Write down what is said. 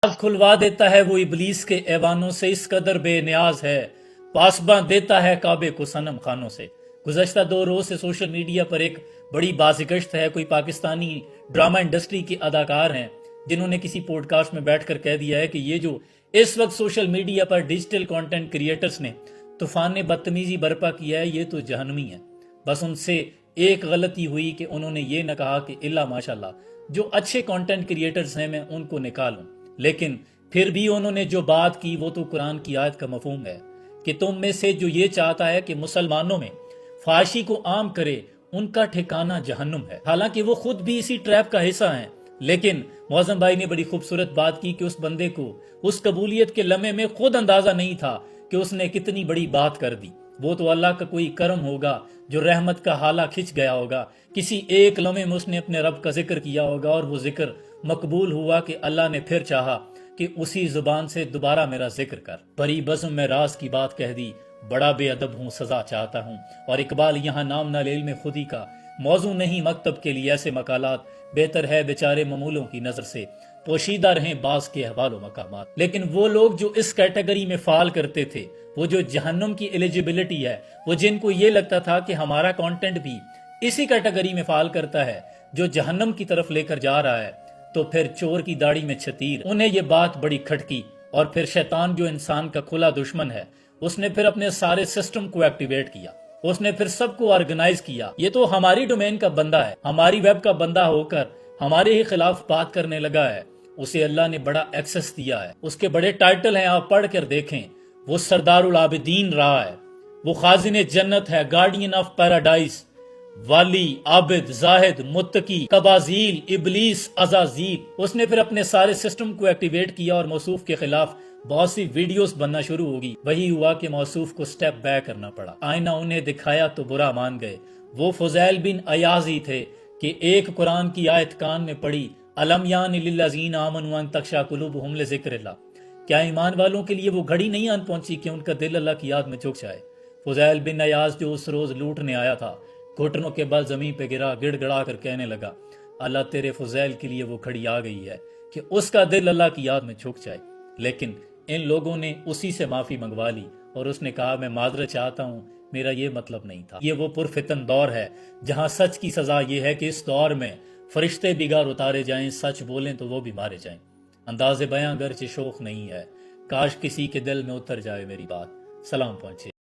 راز کھلوا دیتا ہے وہ ابلیس کے ایوانوں سے، اس قدر بے نیاز ہے پاسباں دیتا ہے کعبے کو صنم خانوں سے۔ گزشتہ 2 روز سے سوشل میڈیا پر ایک بڑی بازگشت ہے۔ کوئی پاکستانی ڈرامہ انڈسٹری کے اداکار ہیں جنہوں نے کسی پوڈ کاسٹ میں بیٹھ کر کہہ دیا ہے کہ یہ جو اس وقت سوشل میڈیا پر ڈیجیٹل کانٹینٹ کریٹرز نے طوفان بدتمیزی برپا کیا ہے، یہ تو جہنمی ہے۔ بس ان سے ایک غلطی ہوئی کہ انہوں نے یہ نہ کہا کہ اللہ ماشاءاللہ جو اچھے کانٹینٹ کریٹرز ہیں میں ان کو نکالوں، لیکن پھر بھی انہوں نے جو بات کی وہ تو قرآن کی آیت کا مفہوم ہے کہ تم میں سے جو یہ چاہتا ہے کہ مسلمانوں میں فحاشی کو عام کرے ان کا ٹھکانہ جہنم ہے۔ حالانکہ وہ خود بھی اسی ٹریپ کا حصہ ہیں، لیکن معظم بھائی نے بڑی خوبصورت بات کی کہ اس بندے کو اس قبولیت کے لمحے میں خود اندازہ نہیں تھا کہ اس نے کتنی بڑی بات کر دی۔ وہ تو اللہ کا کوئی کرم ہوگا جو رحمت کا حالہ کھچ گیا ہوگا، کسی ایک لمحے میں اس نے اپنے رب کا ذکر کیا ہوگا اور وہ ذکر مقبول ہوا کہ اللہ نے پھر چاہا کہ اسی زبان سے دوبارہ میرا ذکر کر۔ بڑی بزم میں راز کی بات کہہ دی، بڑا بے ادب ہوں سزا چاہتا ہوں۔ اور اقبال یہاں نام نالعلم خودی کا موضوع نہیں، مکتب کے لیے ایسے مقالات بہتر ہے بیچارے معمولوں کی نظر سے پوشیدہ رہیں بعض کے احوال و مقامات۔ لیکن وہ لوگ جو اس کیٹیگری میں فعال کرتے تھے، وہ جو جہنم کی ایلیجیبلٹی ہے، وہ جن کو یہ لگتا تھا کہ ہمارا کانٹینٹ بھی اسی کیٹیگری میں فعال کرتا ہے جو جہنم کی طرف لے کر جا رہا ہے، تو پھر چور کی داڑھی میں چھتیر، انہیں یہ بات بڑی کھٹکی۔ اور پھر شیطان جو انسان کا کھلا دشمن ہے، اس نے پھر اپنے سارے سسٹم کو ایکٹیویٹ کیا، اس نے پھر سب کو آرگنائز کیا۔ یہ تو ہماری ڈومین کا بندہ ہے، ہماری ویب کا بندہ ہو کر ہمارے ہی خلاف بات کرنے لگا ہے، اسے اللہ نے بڑا ایکسس دیا ہے، اس کے بڑے ٹائٹل ہیں، آپ پڑھ کر دیکھیں۔ وہ سردار العابدین رہا ہے، وہ خازن جنت ہے، گارڈین آف پیراڈائز، والی، عابد، زاہد، متقی، قبازیل، ابلیس، عزازیل۔ اس نے پھر اپنے سارے سسٹم کو ایکٹیویٹ کیا اور موصوف کے خلاف بہت سی ویڈیوز بننا شروع ہوگی۔ وہی ہوا کہ موصوف کو سٹیپ بیک کرنا پڑا، آئینہ انہیں دکھایا تو برا مان گئے۔ وہ فضیل بن ایاز ہی تھے کہ ایک قرآن کی آیت کان میں پڑی، الم یان للذین آمنوا ان تخشع قلوبہم لذکر اللہ، کیا ایمان والوں کے لیے وہ گھڑی نہیں آن پہنچی کہ ان کا دل اللہ کی یاد میں جھک جائے۔ فضیل بن ایاز جو اس روز لوٹنے آیا تھا، گھٹنوں کے بل زمین پہ گرا، گڑ گڑا کر کہنے لگا، اللہ تیرے فضیل کے لیے وہ گھڑی آ گئی ہے کہ اس کا دل اللہ کی یاد میں جھک جائے۔ لیکن ان لوگوں نے اسی سے معافی منگوا لی اور اس نے کہا میں معذرت چاہتا ہوں، میرا یہ مطلب نہیں تھا۔ یہ وہ پرفتن دور ہے جہاں سچ کی سزا یہ ہے کہ اس دور میں فرشتے بگار اتارے جائیں، سچ بولیں تو وہ بھی مارے جائیں۔ انداز بیاں گرچہ شوق نہیں ہے، کاش کسی کے دل میں اتر جائے میری بات، سلام پہنچے۔